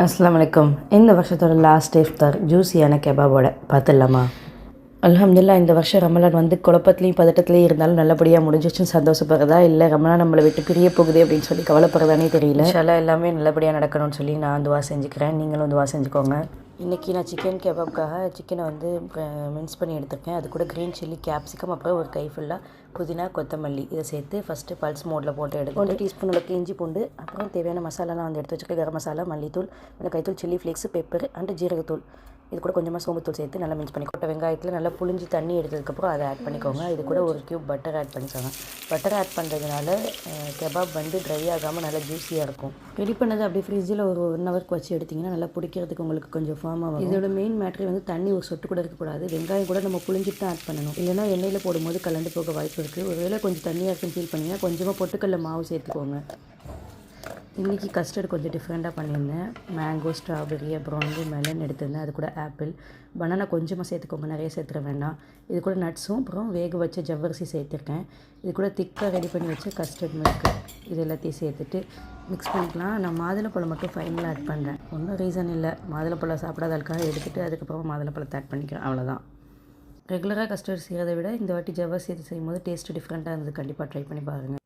அஸ்ஸலாமு அலைக்கும். இந்த வருஷத்தோட லாஸ்ட் இஃப்தார் ஜூஸியான கெபாபோட பார்த்துடலாமா? அல்ஹம்துலில்லாஹ். இந்த வருஷம் ரமலான் வந்து குழப்பத்துலேயும் பதட்டத்துலேயும் இருந்தாலும் நல்லபடியாக முடிஞ்சிச்சுன்னு சந்தோஷப்படுறதா, இல்லை ரமலான் நம்மளை விட்டு பிரிய போகுது அப்படின்னு சொல்லி கவலைப்படுறதானே தெரியல. இன்ஷாஅல்லாஹ் எல்லாமே நல்லபடியாக நடக்கணும்னு சொல்லி நான் துவா செஞ்சுக்கிறேன். நீங்களும் துவா செஞ்சுக்கோங்க. இன்றைக்கி நான் சிக்கன் கெபாப்காக சிக்கனை வந்து மின்ஸ் பண்ணி எடுத்துருக்கேன். அது கூட க்ரீன் சில்லி, கேப்சிகம், அப்புறம் ஒரு கை ஃபுல்லாக புதினா, கொத்தமல்லி இதை சேர்த்து ஃபஸ்ட்டு பல்ஸ் மோடில் போட்டு எடுத்து 1 டீஸ்பூன் அளவுக்கு இஞ்சி பூண்டு, அப்புறம் தேவையான மசாலாலாம் வந்து எடுத்து வச்சுருக்கேன். கரம் மசாலா, மல்லித்தூள், மிளகாய்த்தூள், சில்லி ஃப்ளேக்ஸ், பெப்பர் அண்டு ஜீரகத்தூள். இது கூட கொஞ்சமாக சோம்புத்தூள் சேர்த்து நல்லா மிக்ஸ் பண்ணி கொட்டை வெங்காயத்தில் நல்லா புளிஞ்சு தண்ணி எடுத்ததுக்கப்புறம் அதை ஆட் பண்ணிக்கோங்க. இது கூட ஒரு க்யூப் பட்டர் ஆட் பண்ணிக்கோங்க. பட்டர் ஆட் பண்ணுறதுனால கெபாப் வந்து ட்ரை ஆகாமல் நல்லா ஜூஸியாக இருக்கும். ரெடி பண்ணது அப்படியே ஃப்ரிட்ஜில் ஒரு 1 ஹவருக்கு வச்சு எடுத்திங்கன்னா நல்லா பிடிக்கிறதுக்கு உங்களுக்கு கொஞ்சம் ஃபார்மாக வரும். இதோட மெயின் மேட்ரு வந்து தண்ணி ஒரு சொட்டு கூட இருக்கக்கூடாது. வெங்காயம் கூட நம்ம புளிஞ்சிட்டு தான் ஆட் பண்ணணும். இல்லைனா எண்ணெயில் போடும்போது கலந்து போக வாய்ப்பு இருக்குது. ஒருவேளை கொஞ்சம் தண்ணியாக இருக்குன்னு ஃபீல் பண்ணிங்கன்னா கொஞ்சமாக பொட்டுக்கடலை மாவு சேர்த்துக்கோங்க. இன்றைக்கி கஸ்டர்ட் கொஞ்சம் டிஃப்ரெண்ட்டாக பண்ணியிருந்தேன். மேங்கோ, ஸ்ட்ராபெரி, அப்புறம் வந்து மெலன் எடுத்திருந்தேன். அது கூட ஆப்பிள், பனானா கொஞ்சமாக சேர்த்துக்கோங்க, நிறைய சேர்த்துற வேண்டாம். இது கூட நட்ஸும் அப்புறம் வேக வச்ச ஜவ்வரிசி சேர்த்துருக்கேன். இது கூட திக்காக ரெடி பண்ணி வச்ச கஸ்டர்ட் மில்க் இது எல்லாத்தையும் சேர்த்துட்டு மிக்ஸ் பண்ணிக்கலாம். நான் மாதுளப்பழம் மட்டும் ஃபைனலாக ஆட் பண்ணுறேன். ஒன்றும் ரீசன் இல்லை, மாதுளப்பழம் சாப்பிடாத ஆளுக்காக எடுத்துகிட்டு அதுக்கப்புறமா மாதுளப்பழத்தை ஆட் பண்ணிக்கிறேன், அவ்வளோதான். ரெகுலராக கஸ்டர்ட் செய்கிறத விட இந்த வாட்டி ஜவ்வரிசி செய்யும்போது டேஸ்ட்டு டிஃப்ரெண்ட்டாக இருந்தது. கண்டிப்பாக ட்ரை பண்ணி பாருங்கள்.